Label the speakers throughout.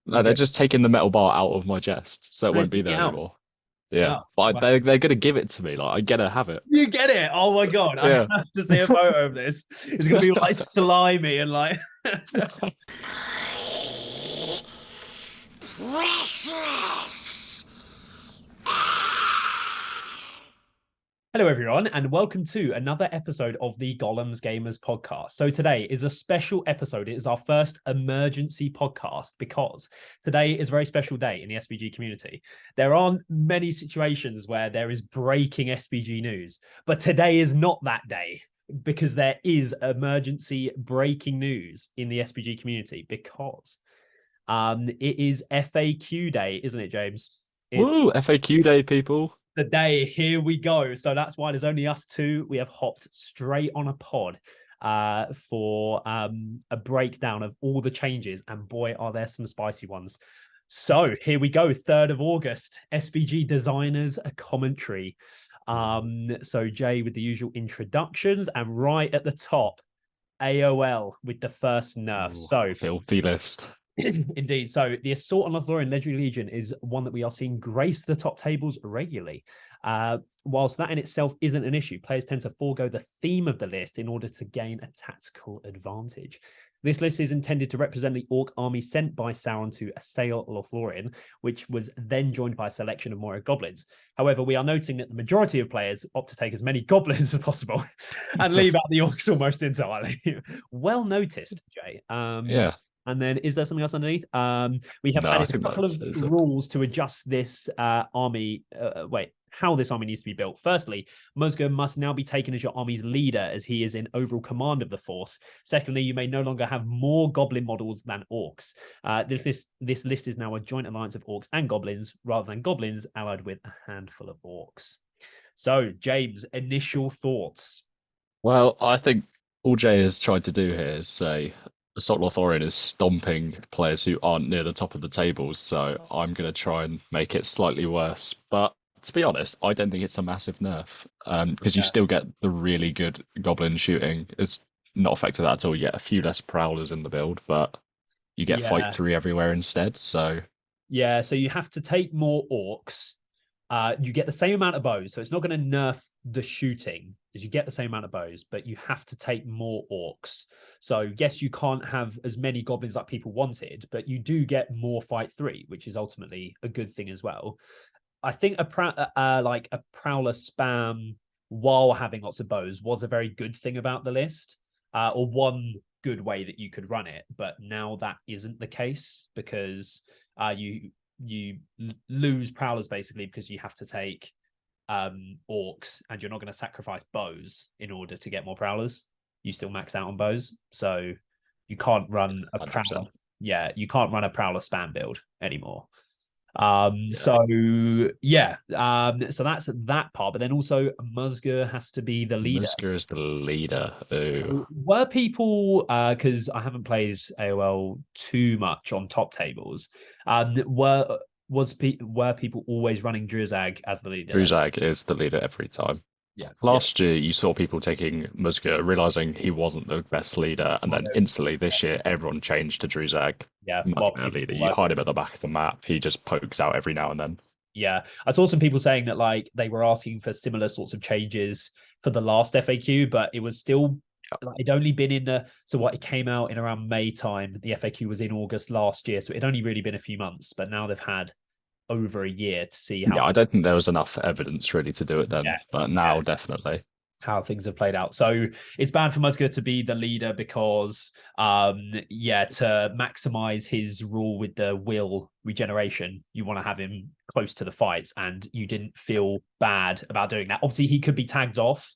Speaker 1: No, they're just taking the metal bar out of my chest, so it
Speaker 2: And they're
Speaker 1: won't be
Speaker 2: taking
Speaker 1: there
Speaker 2: it out.
Speaker 1: anymore. Yeah,
Speaker 2: Oh,
Speaker 1: but
Speaker 2: well,
Speaker 1: they're gonna give it to me. Like I gotta have it.
Speaker 2: you get it. Oh my god, I
Speaker 1: Yeah.
Speaker 2: have to see a photo of this. It's gonna be like slimy and like.
Speaker 3: Precious!
Speaker 2: Hello, everyone, and welcome to another episode of the Gollum's Gamers podcast. So, today is a special episode. It is our first emergency podcast because today is a very special day in the SBG community. There aren't many situations where there is breaking SBG news, but today is not that day because there is emergency breaking news in the SBG community because it is FAQ day, isn't it, James? It's
Speaker 1: Woo! FAQ day, people.
Speaker 2: the day. Here we go. So that's why there's only us two. We have hopped straight on a pod for a breakdown of all the changes, and boy, are there some spicy ones. So here we go, 3rd of August, SBG designers a commentary. So Jay with the usual introductions, and right at the top, AOL with the first nerf.
Speaker 1: Ooh,
Speaker 2: So
Speaker 1: filthy list.
Speaker 2: indeed. So the Assault on Lothlorien Legendary Legion is one that we are seeing grace the top tables regularly. Whilst that in itself isn't an issue, players tend to forego the theme of the list in order to gain a tactical advantage. This list is intended to represent the Orc army sent by Sauron to assail Lothlorien, which was then joined by a selection of Moira goblins. However, we are noting that the majority of players opt to take as many goblins as possible and leave out the Orcs almost entirely. Well noticed, Jay.
Speaker 1: Yeah.
Speaker 2: And then, is there something else underneath? We have
Speaker 1: No, I
Speaker 2: added a
Speaker 1: think
Speaker 2: couple of
Speaker 1: that's it.
Speaker 2: rules to adjust this army. How this army needs to be built. Firstly, Musga must now be taken as your army's leader, as he is in overall command of the force. Secondly, you may no longer have more goblin models than orcs. This list is now a joint alliance of orcs and goblins, rather than goblins allied with a handful of orcs. So, James, initial thoughts.
Speaker 1: Well, I think all Jay has tried to do here is say Assault Lothlorien is stomping players who aren't near the top of the tables, so I'm going to try and make it slightly worse. But to be honest, I don't think it's a massive nerf because you
Speaker 2: Yeah.
Speaker 1: still get the really good goblin shooting. It's not affected that at all. You get a few less prowlers in the build, but you get fight
Speaker 2: Yeah.
Speaker 1: through everywhere instead. So
Speaker 2: Yeah. So you have to take more orcs. You get the same amount of bows, so it's not going to nerf the shooting, as you get the same amount of bows, but you have to take more orcs. So yes, you can't have as many goblins like people wanted, but you do get more fight three, which is ultimately a good thing as well. I think like a prowler spam while having lots of bows was a very good thing about the list, or one good way that you could run it. But now that isn't the case because you lose prowlers basically because you have to take orcs, and you're not going to sacrifice bows in order to get more prowlers. You still max out on bows, so you can't run a prowler.
Speaker 1: 100%.
Speaker 2: Yeah, you can't run a prowler spam build anymore.
Speaker 1: Yeah.
Speaker 2: So yeah, so that's that part. But then also Musga has to be the leader.
Speaker 1: Musker is the leader. Ooh.
Speaker 2: Were people because I haven't played AOL too much on top tables, were people always running Drizag as the leader then?
Speaker 1: Druzag is the leader every time.
Speaker 2: Yeah, yeah.
Speaker 1: Last year, you saw people taking Musker, realizing he wasn't the best leader, and
Speaker 2: Well,
Speaker 1: then instantly this year, everyone changed to Druzag.
Speaker 2: yeah,
Speaker 1: Much
Speaker 2: well,
Speaker 1: better leader.
Speaker 2: people
Speaker 1: You
Speaker 2: were.
Speaker 1: hide him at the back of the map. He just pokes out every now and then.
Speaker 2: Yeah, I saw some people saying that like they were asking for similar sorts of changes for the last FAQ, but it was still like it'd only been in the so what it came out in around May time. The FAQ was in August last year, so it'd only really been a few months. But now they've had over a year to see
Speaker 1: Yeah, I don't think there was enough evidence really to do it then,
Speaker 2: yeah,
Speaker 1: but
Speaker 2: yeah,
Speaker 1: now definitely.
Speaker 2: how things have played out. So it's bad for Musca to be the leader because yeah, to maximize his rule with the will regeneration, you want to have him close to the fights, and you didn't feel bad about doing that. Obviously, he could be tagged off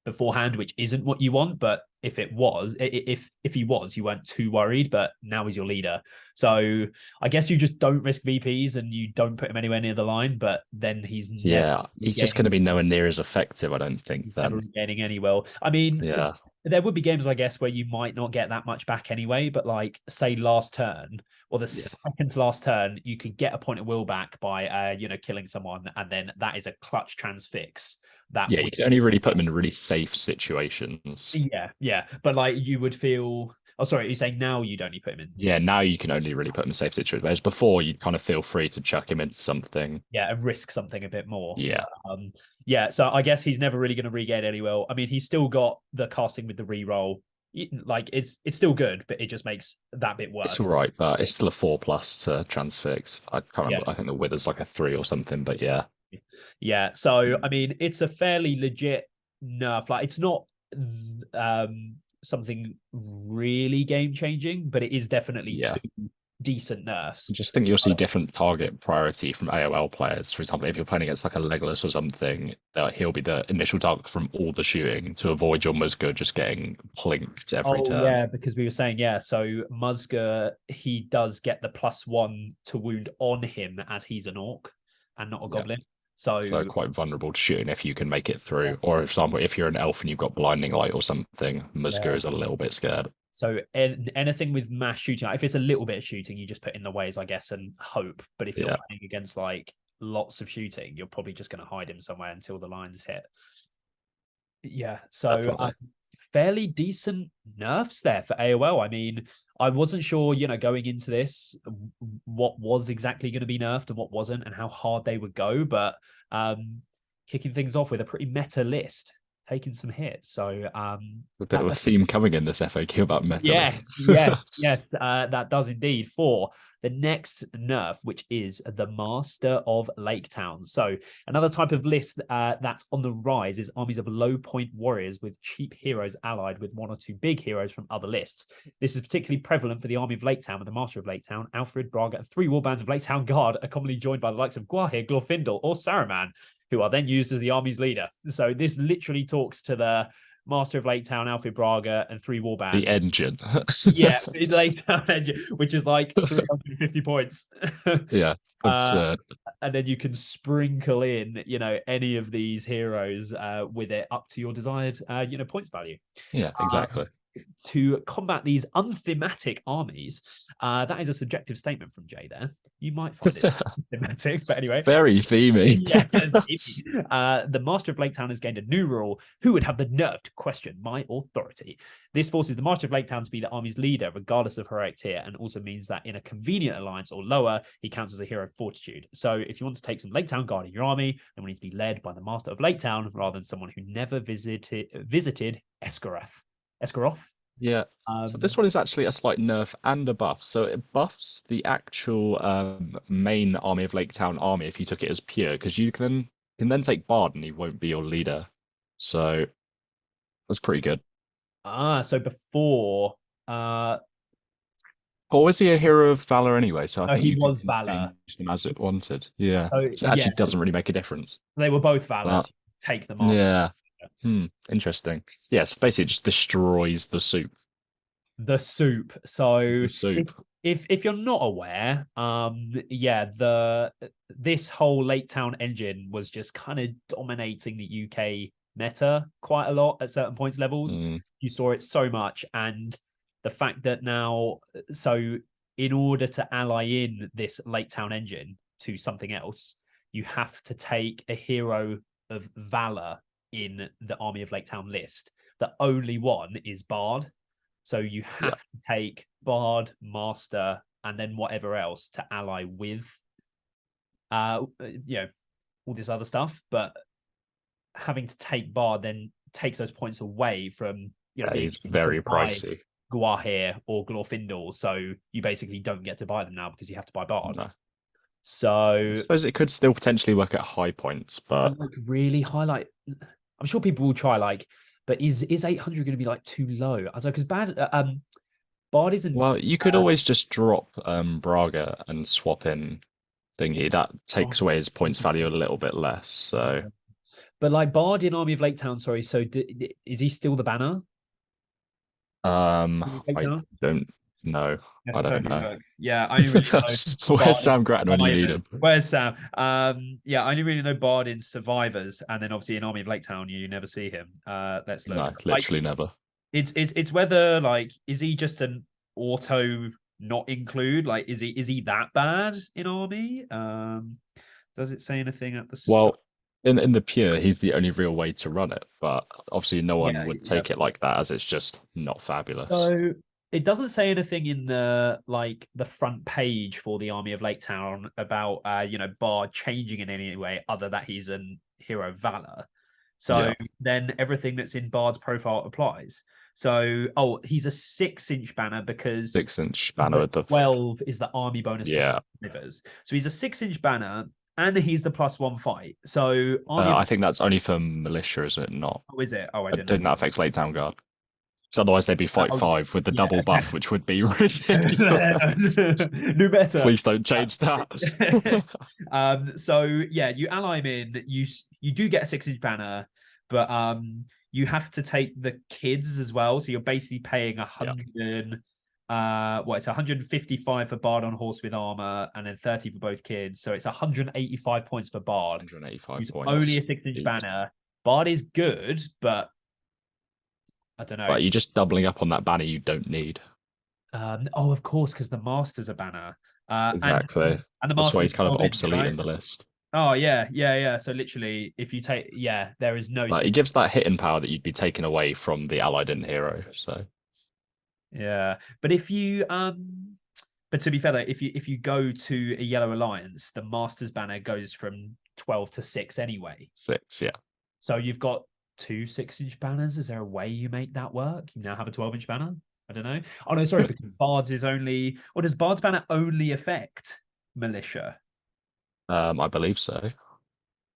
Speaker 2: beforehand, which isn't what you want, but if he was, you weren't too worried, but now he's your leader. So I guess you just don't risk VPs and you don't put him anywhere near the line, but then he's never
Speaker 1: Yeah, he's just going to
Speaker 2: regaining
Speaker 1: be nowhere near as effective, I don't think,
Speaker 2: he's never
Speaker 1: then.
Speaker 2: regaining any will. I mean,
Speaker 1: Yeah.
Speaker 2: there would be games, I guess, where you might not get that much back anyway, but like say last turn or the
Speaker 1: Yeah.
Speaker 2: second to last turn, you could get a point of will back by killing someone, and then that is a clutch transfix that
Speaker 1: Yeah, you
Speaker 2: we
Speaker 1: can only really put him in really safe situations.
Speaker 2: yeah, yeah. But like you would feel Oh, sorry, you're saying now you'd only put him in.
Speaker 1: Yeah, now you can only really put him in safe situation. Whereas before, you'd kind of feel free to chuck him into something.
Speaker 2: Yeah, and risk something a bit more.
Speaker 1: Yeah.
Speaker 2: Yeah, so I guess he's never really going to regain any will. I mean, he's still got the casting with the reroll. Like it's still good, but it just makes that bit worse.
Speaker 1: It's all right, but it's still a 4+ to transfix. I can't remember. I think the wither's like a 3 or something, but yeah.
Speaker 2: Yeah, so I mean, it's a fairly legit nerf. Like, it's not something really game changing, but it is definitely two decent nerfs.
Speaker 1: I just think you'll see different target priority from AOL players. For example, if you're playing against like a Legolas or something, he'll be the initial target from all the shooting to avoid your Musgo just getting plinked every turn.
Speaker 2: Yeah, because we were saying, so Musga, he does get the +1 to wound on him as he's an orc and not a goblin. So
Speaker 1: quite vulnerable to shooting if you can make it through. Yeah. Or, for example, if you're an elf and you've got blinding light or something, Musgo is a little bit scared.
Speaker 2: So anything with mass shooting, if it's a little bit of shooting, you just put in the ways, I guess, and hope. But if you're playing against like lots of shooting, you're probably just going to hide him somewhere until the lines hit. Yeah, so fairly decent nerfs there for AOL. I mean, I wasn't sure, going into this, what was exactly going to be nerfed and what wasn't, and how hard they would go. But kicking things off with a pretty meta list, taking some hits. So
Speaker 1: a bit of a theme coming in this FAQ about meta lists.
Speaker 2: yes, that does indeed. For the next nerf, which is the Master of Laketown. So another type of list that's on the rise is armies of low point warriors with cheap heroes allied with 1 or 2 big heroes from other lists. This is particularly prevalent for the army of Laketown, with the Master of Laketown, Alfred, Braga, and 3 warbands of Laketown Guard are commonly joined by the likes of Gwahir, Glorfindel, or Saruman, who are then used as the army's leader. So this literally talks to the Master of Laketown, Alfred Braga, and 3 warbands.
Speaker 1: The engine.
Speaker 2: Yeah, the Laketown engine, which is like 350 points.
Speaker 1: Yeah, absurd.
Speaker 2: And then you can sprinkle in, any of these heroes with it up to your desired, points value.
Speaker 1: Yeah, exactly.
Speaker 2: To combat these unthematic armies, that is a subjective statement from Jay there. You might find it thematic, but anyway.
Speaker 1: Very themey.
Speaker 2: The Master of Laketown has gained a new rule. Who would have the nerve to question my authority? This forces the Master of Laketown to be the army's leader, regardless of heroic tier, and also means that in a convenient alliance or lower, he counts as a hero of fortitude. So if you want to take some Laketown Guard in your army, then we need to be led by the Master of Laketown rather than someone who never visited Esgaroth.
Speaker 1: Yeah. So this one is actually a slight nerf and a buff. So it buffs the actual main army of Laketown army if you took it as pure, because you can then take Bard and he won't be your leader. So that's pretty good.
Speaker 2: So before
Speaker 1: or was he a hero of valor anyway? So I think
Speaker 2: he was valor.
Speaker 1: Them as it wanted. Yeah. So it actually doesn't really make a difference.
Speaker 2: They were both valor. So take them off.
Speaker 1: Yeah. Interesting. Yes, basically it just destroys the soup.
Speaker 2: The soup. So
Speaker 1: the soup.
Speaker 2: If you're not aware, this whole Laketown engine was just kind of dominating the UK meta quite a lot at certain points levels. You saw it so much, and the fact that now, so in order to ally in this Laketown engine to something else, you have to take a hero of valor in the Army of Laketown list. The only one is Bard. So you have to take Bard, Master, and then whatever else to ally with, all this other stuff. But having to take Bard then takes those points away from,
Speaker 1: he's very pricey.
Speaker 2: Gwahir or Glorfindel. So you basically don't get to buy them now because you have to buy Bard.
Speaker 1: No.
Speaker 2: So
Speaker 1: I suppose it could still potentially work at high points, but
Speaker 2: really highlight. I'm sure people will try, but is 800 going to be too low? I don't know, because Bard isn't.
Speaker 1: Well, you could always just drop Braga and swap in thingy. That takes away his points value a little bit less. So,
Speaker 2: but Bard in Army of Laketown, sorry. So is he still the banner?
Speaker 1: I don't know.
Speaker 2: Yes,
Speaker 1: I don't know.
Speaker 2: Look. Yeah, I only really know.
Speaker 1: Where's Sam Grattan when you need him?
Speaker 2: Where's Sam? I only really know Bard in Survivors, and then obviously in Army of Laketown, you never see him. Let's look.
Speaker 1: No, literally never.
Speaker 2: It's whether is he just an auto not include? Is he that bad in Army? Does it say anything at the start?
Speaker 1: Well, in the pure, he's the only real way to run it, but obviously no one would take it like that, as it's just not fabulous.
Speaker 2: So It doesn't say anything in the front page for the Army of Laketown about Bard changing in any way other that he's an hero of valor. So
Speaker 1: Yeah.
Speaker 2: then everything that's in Bard's profile applies. So he's a 6-inch banner because
Speaker 1: 6-inch banner with the
Speaker 2: 12 is the army bonus
Speaker 1: yeah.
Speaker 2: for rivers. So he's a 6-inch banner and he's the +1 fight. So army
Speaker 1: I think that's only for militia, is it not?
Speaker 2: oh, is it? Oh, I
Speaker 1: I
Speaker 2: didn't
Speaker 1: think
Speaker 2: know.
Speaker 1: that affects Late Town Guard. Because otherwise they'd be fight
Speaker 2: Oh,
Speaker 1: 5 with the
Speaker 2: yeah.
Speaker 1: double buff, which would be ridiculous.
Speaker 2: New better.
Speaker 1: Please don't change that.
Speaker 2: So yeah, you ally him in. You do get a 6-inch banner, but you have to take the kids as well. So you're basically paying 100. It's 155 for Bard on horse with armor, and then 30 for both kids. So it's 185 points for Bard.
Speaker 1: 185
Speaker 2: Who's
Speaker 1: points.
Speaker 2: only a 6-inch banner. Bard is good, but I don't know.
Speaker 1: But you're just doubling up on that banner you don't need.
Speaker 2: Of course, because the Master's a banner.
Speaker 1: Exactly.
Speaker 2: And the
Speaker 1: That's why
Speaker 2: Master's
Speaker 1: he's kind of
Speaker 2: 12 inch,
Speaker 1: obsolete
Speaker 2: right?
Speaker 1: in the list.
Speaker 2: Oh yeah. So literally, if you take, there is no.
Speaker 1: Like, it gives that hitting power that you'd be taken away from the allied in hero. So
Speaker 2: yeah, but if you but to be fair though, if you go to a Yellow Alliance, the Masters banner goes from 12 to 6 anyway.
Speaker 1: 6, yeah.
Speaker 2: So you've got 2 6-inch banners. Is there a way you make that work? You now have a 12-inch banner. I don't know. Oh no, sorry, because Bard's is only. Or does Bard's banner only affect militia?
Speaker 1: I believe so.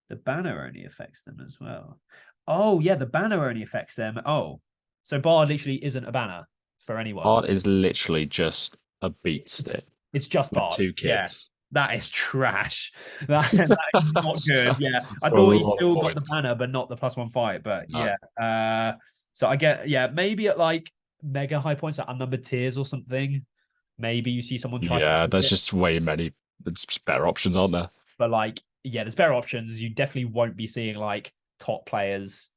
Speaker 2: The banner only affects them as well. Oh yeah, the banner only affects them. Oh, so Bard literally isn't a banner for anyone.
Speaker 1: Bard is literally just a beat stick.
Speaker 2: It's just
Speaker 1: with
Speaker 2: Bard.
Speaker 1: 2 kids.
Speaker 2: Yeah, that is trash. That is not good. Yeah, I thought he still got the banner, but not the +1 fight. But yeah, so I get maybe at like mega high points, like unnumbered tiers or something. Maybe you see someone try.
Speaker 1: Yeah, there's just way many. There's better options, aren't there?
Speaker 2: But like, there's better options. You definitely won't be seeing like top players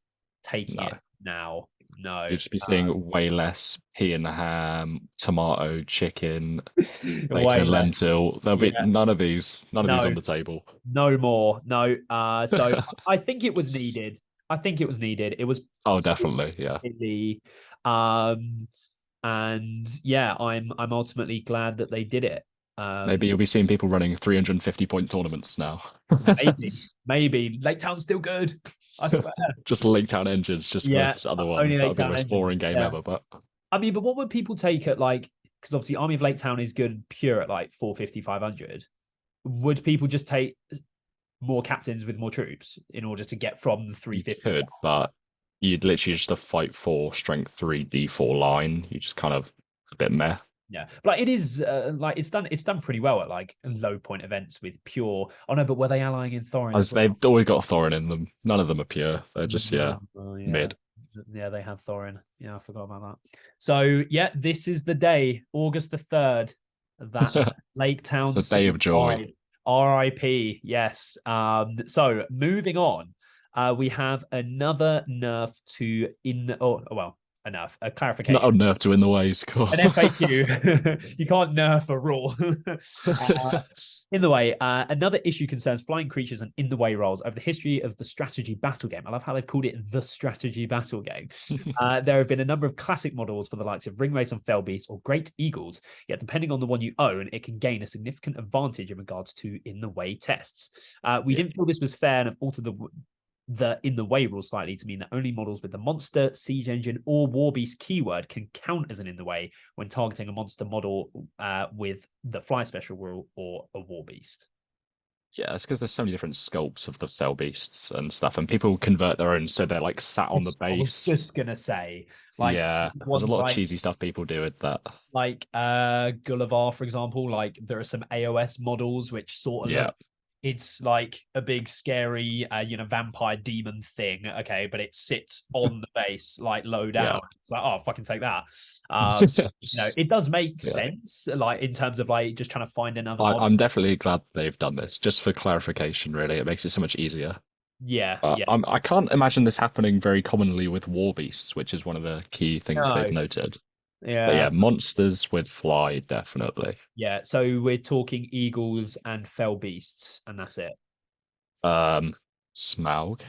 Speaker 2: taking it now. No,
Speaker 1: you'll just be seeing way less pea and ham, tomato, chicken, bacon and lentil. There'll be none of these on the table.
Speaker 2: No more. No. So I think it was needed. It was
Speaker 1: definitely, yeah.
Speaker 2: And yeah, I'm ultimately glad that they did it.
Speaker 1: Maybe you'll be seeing people running 350-point tournaments now.
Speaker 2: Maybe Laketown's still good. I swear.
Speaker 1: Just Laketown engines, just versus other ones. That would be the most boring game ever. But
Speaker 2: I mean, but what would people take at like? Because obviously, Army of Laketown is good pure at like 450, 500. Would people just take more captains with more troops in order to get from the 350?
Speaker 1: You could, but you'd literally just a fight 4 strength 3 D4 line. You just kind of a bit meh.
Speaker 2: Yeah, but it is like it's done pretty well at like low point events with pure. Oh no, but were they allying in Thorin?
Speaker 1: As they've always got Thorin in them. None of them are pure. They're just mid.
Speaker 2: Yeah, they have Thorin. Yeah, I forgot about that. So yeah, this is the day, August the 3rd, that Laketown.
Speaker 1: The day of joy.
Speaker 2: R.I.P. Yes. So moving on, we have another nerf to a clarification.
Speaker 1: Not a nerf to in the ways, of course.
Speaker 2: An FAQ. You can't nerf a rule. In the way, another issue concerns flying creatures and in the way rolls over the history of the strategy battle game. I love how they've called it the strategy battle game. There have been a number of classic models for the likes of Ringwraiths and Fellbeasts or Great Eagles, yet depending on the one you own, it can gain a significant advantage in regards to in the way tests. We didn't feel this was fair and have altered the in the way rule slightly to mean that only models with the monster, siege engine, or warbeast keyword can count as an in the way when targeting a monster model with the fly special rule or a warbeast.
Speaker 1: Yeah, it's because there's so many different sculpts of the fell beasts and stuff, and people convert their own so they're like sat on the base.
Speaker 2: I was just gonna say, like,
Speaker 1: there's a lot of cheesy stuff people do with that.
Speaker 2: Like Gulliver, for example, like there are some AOS models which sort of look, it's like a big scary vampire demon thing, okay, but it sits on the base like low down. It's like, oh, fucking take that. It does make sense, like in terms of like just trying to find another model.
Speaker 1: I'm definitely glad they've done this, just for clarification, really. It makes it so much easier. I can't imagine this happening very commonly with warbeasts, which is one of the key things they've noted. But monsters with fly, definitely.
Speaker 2: Yeah, so we're talking eagles and fell beasts, and that's it.
Speaker 1: Smaug.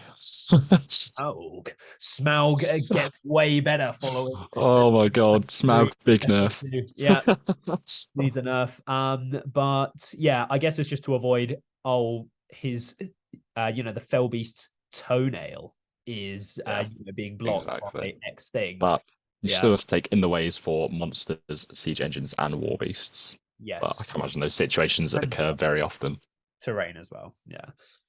Speaker 2: Smaug gets way better following.
Speaker 1: Oh my God, Smaug, big nerf.
Speaker 2: Yeah, needs a nerf. But yeah, I guess it's just to avoid his the Fell Beast's toenail is
Speaker 1: Yeah,
Speaker 2: being blocked
Speaker 1: exactly.
Speaker 2: by X thing.
Speaker 1: But you
Speaker 2: Yeah.
Speaker 1: still have to take in the ways for monsters, siege engines, and war beasts. But I
Speaker 2: Yes.
Speaker 1: can imagine those situations that occur very often.
Speaker 2: Terrain as well. Yeah.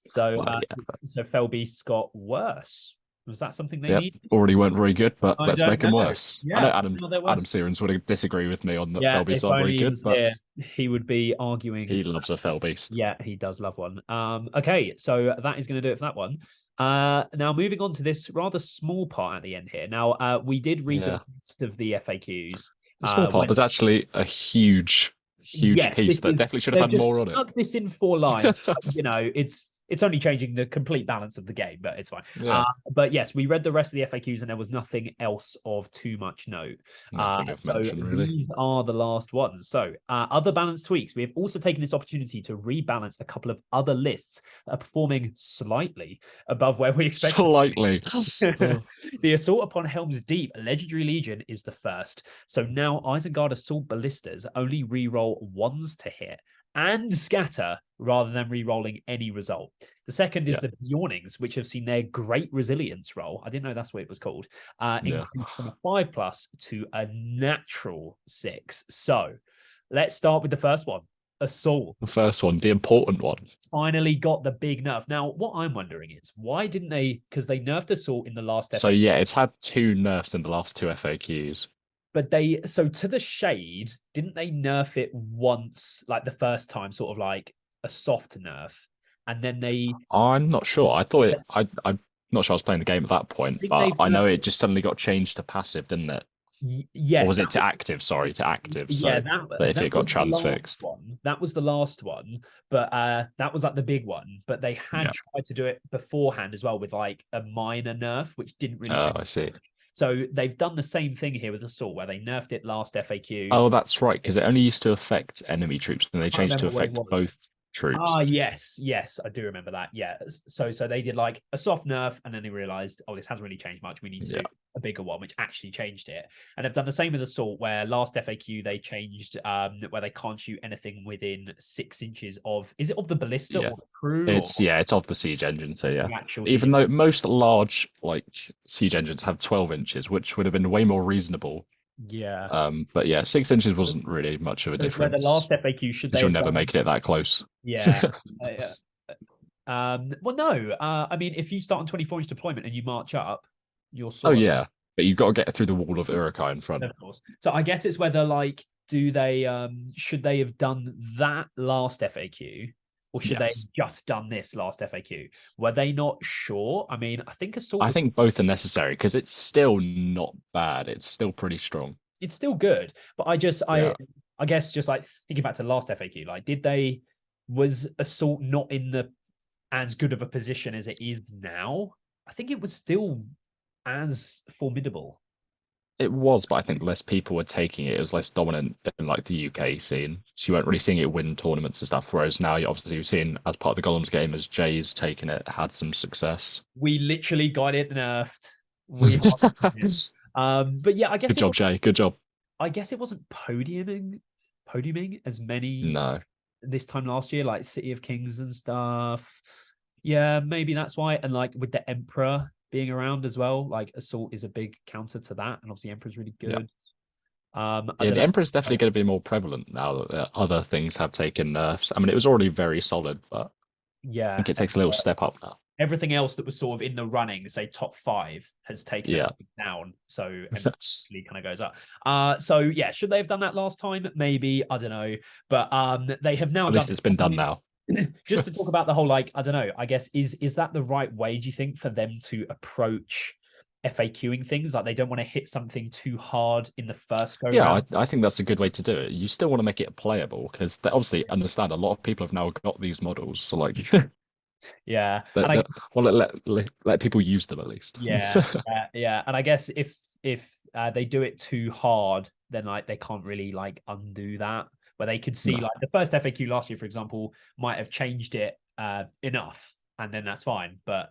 Speaker 2: So
Speaker 1: Well, yeah.
Speaker 2: so Fell Beasts got worse. Was that something they
Speaker 1: Yep,
Speaker 2: need?
Speaker 1: already weren't very good, but
Speaker 2: I
Speaker 1: let's
Speaker 2: don't
Speaker 1: make them
Speaker 2: know.
Speaker 1: worse. I
Speaker 2: Yeah,
Speaker 1: know
Speaker 2: no, they're
Speaker 1: Adam
Speaker 2: worse.
Speaker 1: Searens would disagree with me on that
Speaker 2: Yeah,
Speaker 1: Fell beasts
Speaker 2: if
Speaker 1: aren't very
Speaker 2: only he
Speaker 1: good,
Speaker 2: was
Speaker 1: but
Speaker 2: here, he would be arguing.
Speaker 1: he loves a Fell beast.
Speaker 2: Yeah, he does love one. Okay, so that is going to do it for that one. Now moving on to this rather small part at the end here. Now, we did read
Speaker 1: Yeah.
Speaker 2: the rest of the FAQs.
Speaker 1: The small part, there's actually a huge
Speaker 2: Yes,
Speaker 1: piece that definitely should have
Speaker 2: they've
Speaker 1: had
Speaker 2: just
Speaker 1: more on it.
Speaker 2: stuck this in 4 lines. It's only changing the complete balance of the game, but it's fine.
Speaker 1: Yeah.
Speaker 2: But yes, we read the rest of the FAQs and there was nothing else of too much note.
Speaker 1: Nothing of
Speaker 2: So
Speaker 1: mention, really.
Speaker 2: these are the last ones. So other balance tweaks. We have also taken this opportunity to rebalance a couple of other lists that are performing slightly above where we expected.
Speaker 1: Slightly.
Speaker 2: The Assault upon Helm's Deep Legendary Legion is the first. So now Isengard Assault Ballistas only reroll ones to hit and scatter rather than re-rolling any result. The second is the Bjornings, which have seen their great resilience roll. I didn't know that's what it was called. Increased from a 5+ to a natural 6. So let's start with the first one. Assault.
Speaker 1: The first one, the important one.
Speaker 2: Finally got the big nerf. Now, what I'm wondering is why didn't they? Because they nerfed Assault in the last.
Speaker 1: So yeah, it's had 2 nerfs in the last 2 FAQs.
Speaker 2: But so to the Shade, didn't they nerf it once, like the first time, sort of like a soft nerf, and then they?
Speaker 1: I'm not sure. I thought I'm not sure I was playing the game at that point, but I know it just suddenly got changed to passive, didn't it?
Speaker 2: Yes.
Speaker 1: Or was it to active? Sorry, to active. So
Speaker 2: Yeah,
Speaker 1: that if it got transfixed.
Speaker 2: That was the last one, but that was like the big one. But they had tried to do it beforehand as well with like a minor nerf, which didn't really.
Speaker 1: Oh, I see.
Speaker 2: So they've done the same thing here with Assault, where they nerfed it last FAQ.
Speaker 1: Oh, that's right, because it only used to affect enemy troops, and they changed to affect both troops.
Speaker 2: Ah, yes, I do remember that. Yeah, so they did like a soft nerf, and then they realized, oh, this hasn't really changed much. We need to do a bigger one, which actually changed it. And they've done the same with Assault, where last FAQ they changed where they can't shoot anything within 6 inches of of the ballista or the crew.
Speaker 1: It's of the siege engine. So yeah, even though most large like siege engines have 12 inches, which would have been way more reasonable.
Speaker 2: Yeah.
Speaker 1: But yeah, 6 inches wasn't really much of a difference.
Speaker 2: Where the last FAQ should they?
Speaker 1: You'll never make it that close.
Speaker 2: Yeah. Well, no. I mean, if you start on 24-inch deployment and you march up, you're sort
Speaker 1: Oh yeah, but you've got to get through the wall of Urukai in front.
Speaker 2: Of course. So I guess it's whether like, do they should they have done that last FAQ? Or should they have just done this last FAQ? Were they not sure? I mean, I think I
Speaker 1: think both are necessary because it's still not bad. It's still pretty strong.
Speaker 2: It's still good, but I guess just like thinking back to the last FAQ, like was Assault not in the as good of a position as it is now? I think it was still as formidable.
Speaker 1: It was, but I think less people were taking it. It was less dominant in like the UK scene. So you weren't really seeing it win tournaments and stuff. Whereas now you're seeing as part of the Gollum's game as Jay's taken it, had some success.
Speaker 2: We literally got it nerfed. But yeah, I guess
Speaker 1: good job, Jay. Good job.
Speaker 2: I guess it wasn't podiuming as many this time last year, like City of Kings and stuff. Yeah, maybe that's why. And like with the Emperor being around as well, like Assault is a big counter to that, and obviously Emperor's really good.
Speaker 1: The Emperor's definitely going to be more prevalent now that other things have taken nerfs. I mean, it was already very solid, but I think it takes a little step up now.
Speaker 2: Everything else that was sort of in the running, say top 5, has taken it down. So actually kind of goes up. So yeah, should they have done that last time? Maybe, I don't know. But they have now.
Speaker 1: At least it's been done now.
Speaker 2: Just to talk about the whole, like, I don't know, I guess is that the right way, do you think, for them to approach FAQing things? Like, they don't want to hit something too hard in the first go round?
Speaker 1: I think that's a good way to do it. You still want to make it playable because they obviously understand a lot of people have now got these models, so like let people use them at least.
Speaker 2: Yeah. And I guess if they do it too hard, then like they can't really like undo that. Where they could see like the first FAQ last year, for example, might have changed it enough and then that's fine. But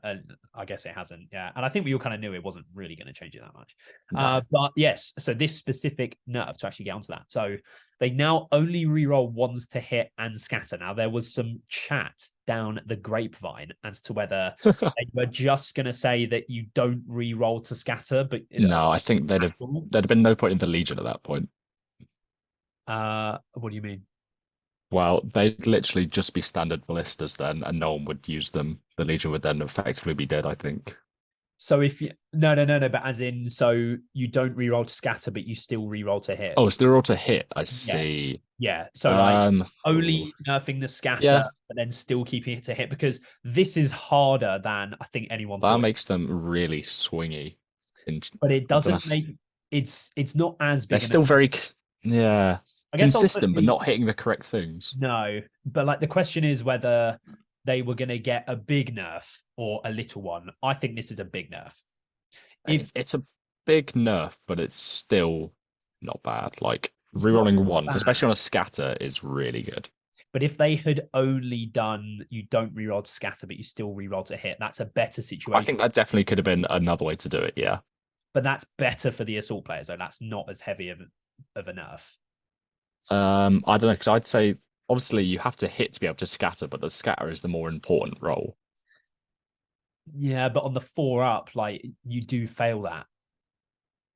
Speaker 2: I guess it hasn't. Yeah, and I think we all kind of knew it wasn't really going to change it that much.
Speaker 1: No.
Speaker 2: But yes, so this specific nerf, to actually get onto that, so they now only reroll ones to hit and scatter. Now there was some chat down the grapevine as to whether they were just going to say that you don't re-roll to scatter, but
Speaker 1: No, I think there'd have been no point in the Legion at that point.
Speaker 2: What do you mean?
Speaker 1: Well, they'd literally just be standard ballistas then, and no one would use them. The Legion would then effectively be dead, I think.
Speaker 2: So if you no, but as in, so you don't re-roll to scatter, but you still re-roll to hit.
Speaker 1: Oh, it's the roll to hit. I see.
Speaker 2: Yeah. So like
Speaker 1: Ooh.
Speaker 2: only nerfing the scatter,
Speaker 1: Yeah.
Speaker 2: but then still keeping it to hit, because this is harder than I think anyone
Speaker 1: That
Speaker 2: thought.
Speaker 1: makes them really swingy.
Speaker 2: But it doesn't make it's not as big.
Speaker 1: They're still very
Speaker 2: I guess
Speaker 1: consistent, but not hitting the correct things.
Speaker 2: No, but like the question is whether they were going to get a big nerf or a little one. I think this is a big nerf.
Speaker 1: It's a big nerf, but it's still not bad. Like rerolling ones, especially on a scatter, is really good.
Speaker 2: But if they had only done you don't reroll to scatter, but you still reroll to hit, that's a better situation.
Speaker 1: I think that definitely could have been another way to do it. Yeah,
Speaker 2: but that's better for the assault players, though. That's not as heavy of a nerf.
Speaker 1: I don't know, because I'd say obviously you have to hit to be able to scatter, but the scatter is the more important role.
Speaker 2: Yeah, but on the 4-up, like you do fail that.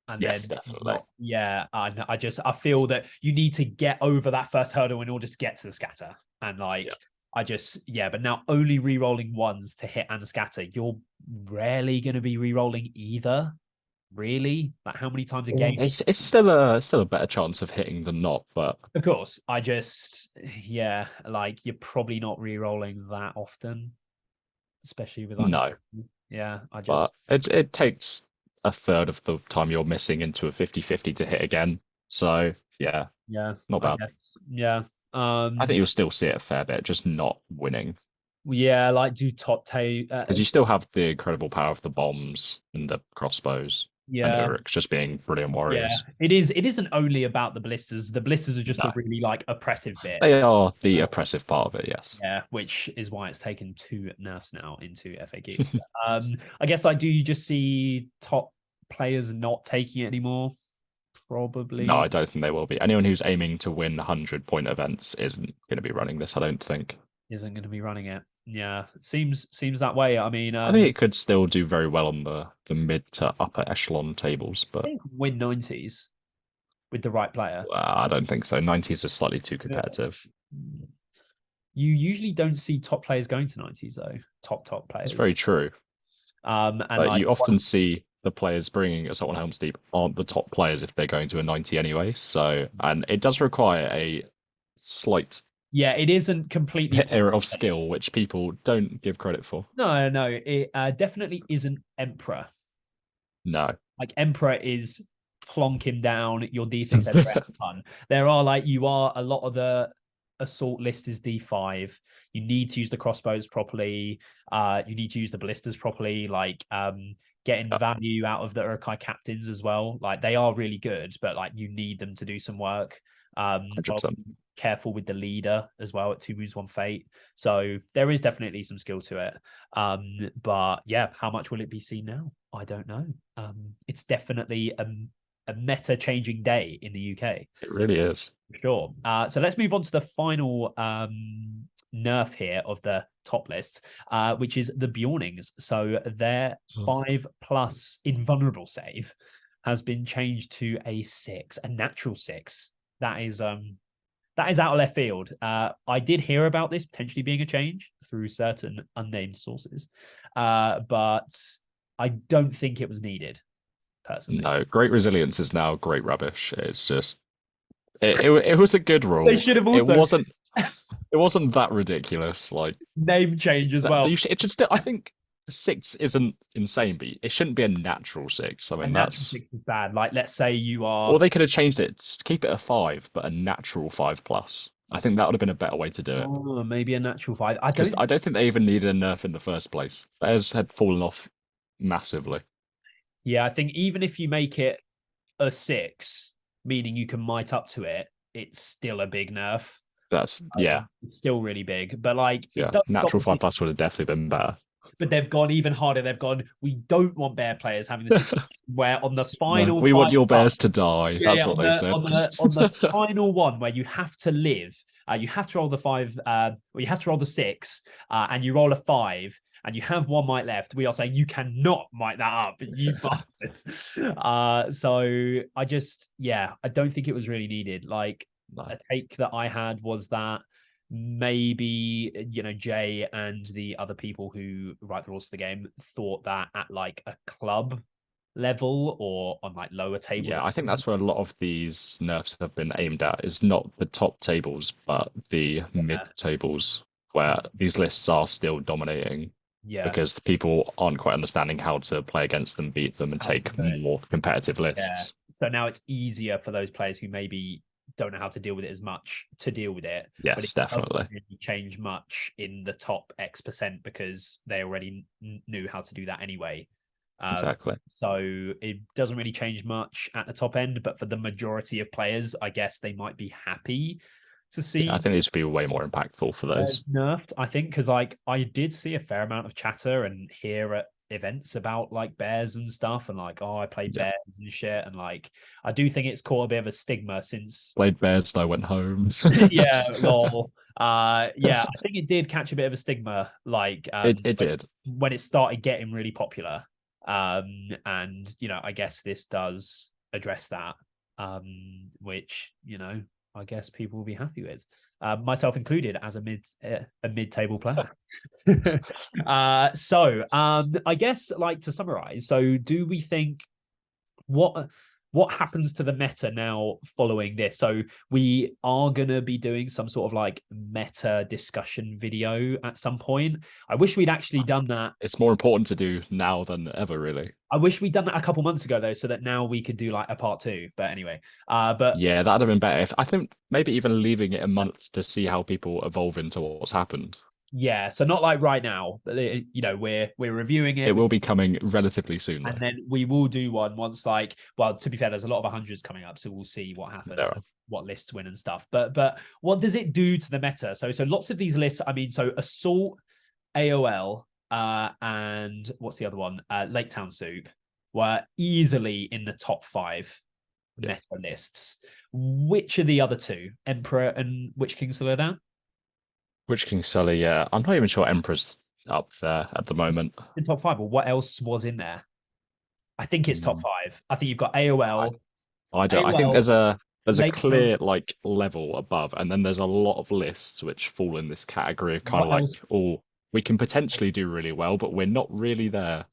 Speaker 2: And
Speaker 1: yes,
Speaker 2: then,
Speaker 1: definitely.
Speaker 2: Yeah, I feel that you need to get over that first hurdle in order to get to the scatter. And like, but now only re-rolling ones to hit and scatter, you're rarely going to be re-rolling either. Really? Like how many times a game?
Speaker 1: It's still a better chance of hitting than not, but
Speaker 2: of course, like you're probably not re-rolling that often, especially with like
Speaker 1: no.
Speaker 2: Yeah,
Speaker 1: But it takes a third of the time you're missing into a 50-50 to hit again. So yeah, not bad.
Speaker 2: Yeah.
Speaker 1: I think you'll still see it a fair bit, just not winning.
Speaker 2: Yeah, like do top tail
Speaker 1: because you still have the incredible power of the bombs and the crossbows. And Uruk's just being brilliant warriors.
Speaker 2: Yeah, it isn't only about the ballistas. The ballistas are just a really like oppressive bit.
Speaker 1: They are the oppressive part of it, yes.
Speaker 2: Yeah, which is why it's taken 2 nerfs now into FAQ. I guess do you just see top players not taking it anymore? Probably.
Speaker 1: No, I don't think they will be. Anyone who's aiming to win 100-point events isn't going to be running this, I don't think.
Speaker 2: Isn't going to be running it. Yeah, it seems that way. I mean,
Speaker 1: I think it could still do very well on the mid to upper echelon tables, but
Speaker 2: win 90s with the right player.
Speaker 1: I don't think so. 90s are slightly too competitive.
Speaker 2: You usually don't see top players going to 90s though. Top players.
Speaker 1: It's very true.
Speaker 2: And
Speaker 1: like, you often see the players bringing Assault on Helm's Deep aren't the top players if they're going to a 90 anyway. So, and it does require a slight
Speaker 2: it isn't completely
Speaker 1: error of skill, which people don't give credit for.
Speaker 2: No, it definitely isn't Emperor.
Speaker 1: No,
Speaker 2: like Emperor is plonk him down. Your D6 every ton. There are a lot of the assault list is D5. You need to use the crossbows properly. You need to use the ballistas properly. Like getting value out of the Uruk-hai captains as well. Like they are really good, but like you need them to do some work.
Speaker 1: 100%.
Speaker 2: Careful with the leader as well at 2 wounds 1 fate, so there is definitely some skill to it. But yeah, how much will it be seen now? I don't know. It's definitely a meta changing day in the UK.
Speaker 1: It really is.
Speaker 2: Sure. So let's move on to the final nerf here of the top lists, which is the Bjornings. So their 5+ invulnerable save has been changed to a 6, a natural 6. That is out of left field. I did hear about this potentially being a change through certain unnamed sources, but I don't think it was needed, personally.
Speaker 1: No, great resilience is now great rubbish. It's just it was a good rule.
Speaker 2: They should have also...
Speaker 1: It wasn't that ridiculous. Like
Speaker 2: name change as well.
Speaker 1: It should still. I think 6 isn't insane, but it shouldn't be a natural 6. I mean, that's
Speaker 2: 6 is bad. Like, let's say you are.
Speaker 1: Or they could have changed it, keep it a 5, but a natural 5+. I think that would have been a better way to do it.
Speaker 2: Oh, maybe a natural 5. I
Speaker 1: don't think they even needed a nerf in the first place. Theirs had fallen off massively.
Speaker 2: Yeah, I think even if you make it a 6, meaning you can might up to it, it's still a big nerf.
Speaker 1: That's
Speaker 2: It's still really big, but like
Speaker 1: yeah.
Speaker 2: it does
Speaker 1: Natural
Speaker 2: stop.
Speaker 1: 5+ would have definitely been better.
Speaker 2: But they've gone even harder. They've gone, we don't want bear players having the situation where on the
Speaker 1: No,
Speaker 2: final
Speaker 1: we want your
Speaker 2: 5+,
Speaker 1: bears to die.
Speaker 2: yeah,
Speaker 1: That's
Speaker 2: yeah,
Speaker 1: what they've said.
Speaker 2: on the final one where you have to live, you have to roll the 5, well, you have to roll the 6, and you roll a 5, and you have 1 might left. We are saying you cannot might that up, you bastards. So I just, yeah, I don't think it was really needed. Like
Speaker 1: No.
Speaker 2: a take that I had was that maybe Jay and the other people who write the rules for the game thought that at like a club level or on like lower tables.
Speaker 1: Yeah, I think that's where a lot of these nerfs have been aimed at, is not the top tables, but the mid tables where these lists are still dominating.
Speaker 2: Yeah,
Speaker 1: because the people aren't quite understanding how to play against them, beat them, and take more competitive lists.
Speaker 2: So now it's easier for those players who maybe don't know how to deal with it as much to deal with it.
Speaker 1: Yes,
Speaker 2: but it
Speaker 1: definitely.
Speaker 2: doesn't really change much in the top X% because they already knew how to do that anyway.
Speaker 1: Exactly.
Speaker 2: So it doesn't really change much at the top end, but for the majority of players, I guess they might be happy to see.
Speaker 1: Yeah, I think these would be way more impactful for those.
Speaker 2: Nerfed, I think, because like I did see a fair amount of chatter and hear at events about like bears and stuff, and like, oh, I play bears and shit, and like I do think it's caught a bit of a stigma since
Speaker 1: played bears and I went home.
Speaker 2: Yeah, lol. Yeah, I think it did catch a bit of a stigma, like
Speaker 1: it did
Speaker 2: when it started getting really popular. And I guess this does address that, which I guess people will be happy with, myself included, as a mid-table player. So I guess, like, to summarize, so do we think what happens to the meta now following this? So we are going to be doing some sort of like meta discussion video at some point. I wish we'd actually done that.
Speaker 1: It's more important to do now than ever, really.
Speaker 2: I wish we'd done that a couple months ago, though, so that now we could do like a part 2. But anyway, but
Speaker 1: yeah, that'd have been better. I think maybe even leaving it a month to see how people evolve into what's happened.
Speaker 2: Yeah, so not like right now. We're reviewing it.
Speaker 1: It will be coming relatively soon,
Speaker 2: and
Speaker 1: though.
Speaker 2: then we will do one once, like, well, to be fair, there's a lot of 100s coming up, so we'll see what happens, what lists win and stuff. But what does it do to the meta? So lots of these lists. I mean, so Assault, AOL, and what's the other one? Laketown Soup were easily in the top 5 meta lists. Which are the other two? Emperor and Witch King Soledad?
Speaker 1: Witch King Sully, yeah. I'm not even sure Emperor's up there at the moment.
Speaker 2: In top 5, or what else was in there? I think it's top 5. I think you've got AOL.
Speaker 1: I don't. I think there's a clear like level above, and then there's a lot of lists which fall in this category of kind of like, oh, we can potentially do really well, but we're not really there.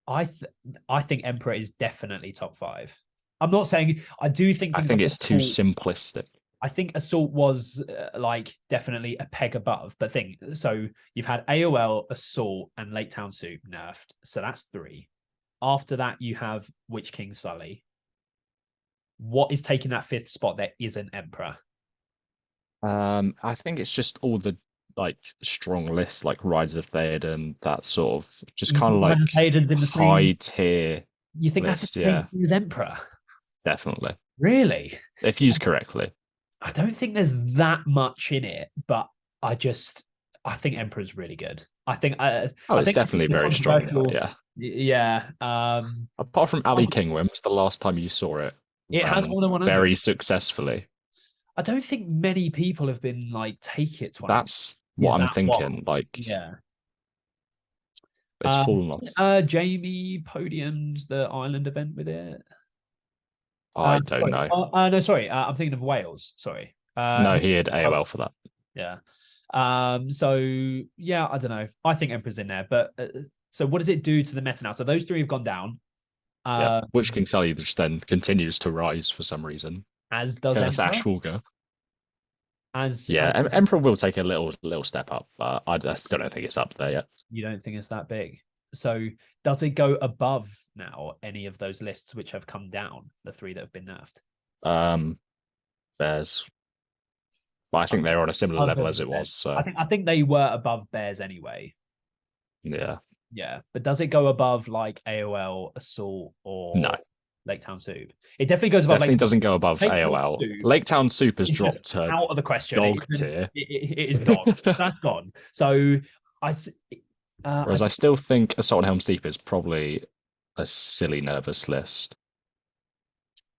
Speaker 2: I think Emperor is definitely top 5. I'm not saying I do think.
Speaker 1: I think it's too simplistic.
Speaker 2: I think Assault was like definitely a peg above, but so you've had AOL, Assault, and Laketown Soup nerfed, so that's 3. After that, you have Witch King Sully. What is taking that 5th spot that isn't Emperor?
Speaker 1: I think it's just all the like strong lists, like Riders of Theoden, that sort of just kind of like high tier.
Speaker 2: You think that's the same thing as Emperor?
Speaker 1: Definitely.
Speaker 2: Really?
Speaker 1: If used correctly.
Speaker 2: I don't think there's that much in it, but I think Emperor's really good. I think
Speaker 1: it's definitely very strong.
Speaker 2: Yeah.
Speaker 1: Apart from Ali King, when was the last time you saw it?
Speaker 2: It has more than 100.
Speaker 1: Very successfully.
Speaker 2: I don't think many people have been like take it to
Speaker 1: 100. That's what I'm thinking. Like,
Speaker 2: yeah.
Speaker 1: It's fallen off.
Speaker 2: Jamie podiums the Ireland event with it.
Speaker 1: I don't know.
Speaker 2: No, sorry. I'm thinking of Wales. Sorry.
Speaker 1: No, he had AOL for that.
Speaker 2: Yeah. So yeah, I don't know. I think Emperor's in there, but so what does it do to the meta now? So those 3 have gone down.
Speaker 1: Witch King Sully just then continues to rise for some reason.
Speaker 2: As does
Speaker 1: Curse
Speaker 2: Emperor.
Speaker 1: Ashwalker.
Speaker 2: As
Speaker 1: Emperor will take a little step up, but I still don't think it's up there yet.
Speaker 2: You don't think it's that big? So does it go above now any of those lists which have come down, the 3 that have been nerfed?
Speaker 1: Bears. But I think they're on a similar level as it was. So
Speaker 2: I think they were above Bears anyway.
Speaker 1: Yeah.
Speaker 2: Yeah. But does it go above like AOL, Assault, or
Speaker 1: no?
Speaker 2: Laketown Soup. It definitely goes above
Speaker 1: Definitely
Speaker 2: Laketown.
Speaker 1: doesn't go above
Speaker 2: Laketown
Speaker 1: AOL.
Speaker 2: Soup
Speaker 1: Laketown Soup has
Speaker 2: is just
Speaker 1: dropped to
Speaker 2: out of the question.
Speaker 1: dog
Speaker 2: It,
Speaker 1: tier.
Speaker 2: it is dog. That's gone. So I,
Speaker 1: Whereas I still think Assault on Helm's Deep is probably a silly nervous list.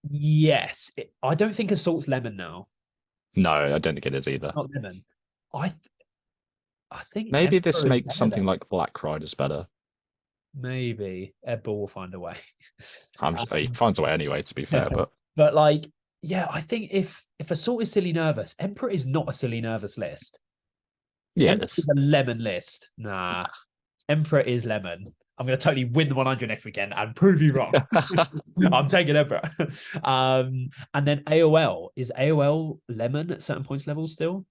Speaker 2: yes, I don't think Assault's lemon now.
Speaker 1: No, I don't think it is either.
Speaker 2: Not lemon. I think
Speaker 1: Maybe
Speaker 2: Emperor
Speaker 1: this
Speaker 2: is
Speaker 1: makes
Speaker 2: better
Speaker 1: something
Speaker 2: then.
Speaker 1: like Black Riders better.
Speaker 2: Maybe Ed Bull will find a way.
Speaker 1: He finds a way anyway, to be fair, but
Speaker 2: But like, yeah, I think if Assault is silly nervous, Emperor is not a silly nervous list.
Speaker 1: yeah,
Speaker 2: Emperor is a lemon list. Nah, Emperor is lemon. I'm going to totally win the 100 next weekend and prove you wrong. I'm taking Emperor. And then AOL. Is AOL lemon at certain points levels still?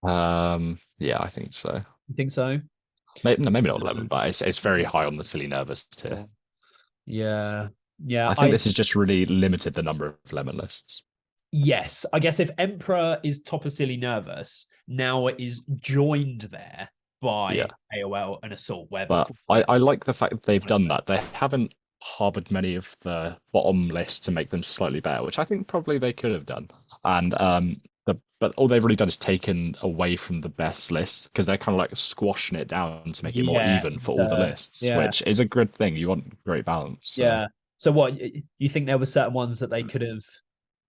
Speaker 1: yeah, I think so.
Speaker 2: You think so?
Speaker 1: Maybe not 11, but it's very high on the silly nervous tier.
Speaker 2: Yeah. Yeah.
Speaker 1: I think this has just really limited the number of lemon lists.
Speaker 2: Yes. I guess if Emperor is top of silly nervous, now it is joined there by AOL and Assault.
Speaker 1: But I like the fact that they've done that. They haven't harbored many of the bottom lists to make them slightly better, which I think probably they could have done. And but all they've really done is taken away from the best lists because they're kind of like squashing it down to make it more even for all the lists, which is a good thing. You want great balance. So.
Speaker 2: Yeah. So what you think there were certain ones that they could have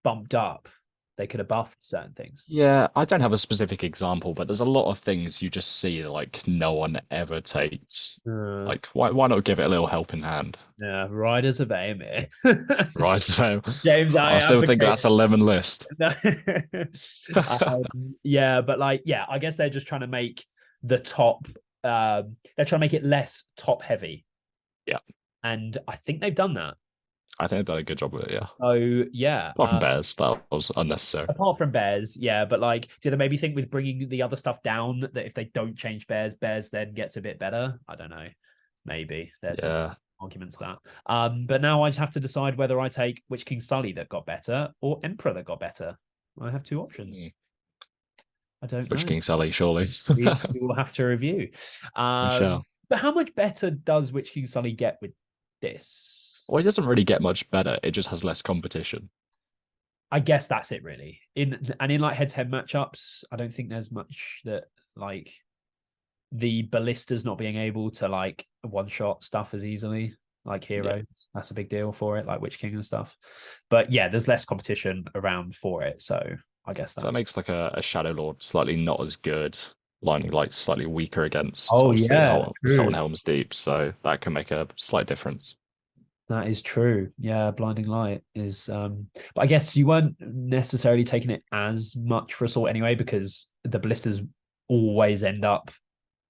Speaker 2: bumped up? They could have buffed certain things.
Speaker 1: Yeah, I don't have a specific example, but there's a lot of things you just see like no one ever takes. Like why not give it a little helping hand?
Speaker 2: Yeah, Riders of Aimir.
Speaker 1: Right, so
Speaker 2: James,
Speaker 1: I still think that's a lemon list.
Speaker 2: Yeah, but like, yeah, I guess they're just trying to make the top. They're trying to make it less top heavy.
Speaker 1: Yeah,
Speaker 2: and I think they've done that.
Speaker 1: I think they've done a good job with it, yeah.
Speaker 2: So yeah.
Speaker 1: Apart from Bears, that was unnecessary.
Speaker 2: Apart from Bears, yeah, but like, did they maybe think with bringing the other stuff down that if they don't change Bears, Bears then gets a bit better? I don't know. Maybe there's some arguments for that. But now I just have to decide whether I take Witch King Sully that got better or Emperor that got better. I have two options. I don't know.
Speaker 1: Witch King Sully, surely.
Speaker 2: we will have to review. But how much better does Witch King Sully get with this?
Speaker 1: Well, it doesn't really get much better. It just has less competition.
Speaker 2: I guess that's it, really. In like head-to-head matchups, I don't think there's much that like the ballistas not being able to like one-shot stuff as easily like heroes. Yeah. That's a big deal for it, like Witch King and stuff. But yeah, there's less competition around for it, so I guess that
Speaker 1: makes like a Shadow Lord slightly not as good. Blinding Light slightly weaker against Assault Helm's Deep, so that can make a slight difference.
Speaker 2: That is true. Yeah, Blinding Light is but I guess you weren't necessarily taking it as much for Assault anyway, because the ballistas always end up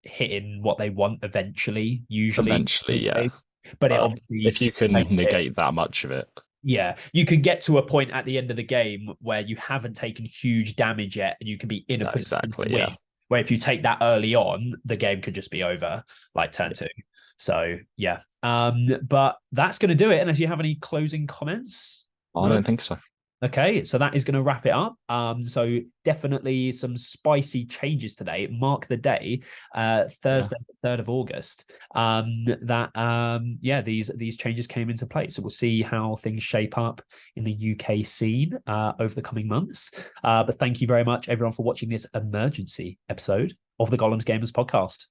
Speaker 2: hitting what they want usually. Eventually,
Speaker 1: yeah.
Speaker 2: But it obviously,
Speaker 1: if you can negate that much of it.
Speaker 2: Yeah, you can get to a point at the end of the game where you haven't taken huge damage yet and you can be in a position to win. Yeah. Where if you take that early on, the game could just be over, like turn 2. So yeah. But that's going to do it unless you have any closing comments.
Speaker 1: I don't think so.
Speaker 2: Okay, so that is going to wrap it up. So definitely some spicy changes today. Mark the day, Thursday, 3rd of August. These changes came into place. So we'll see how things shape up in the UK scene over the coming months. But thank you very much, everyone, for watching this emergency episode of the Gollum's Gamers podcast.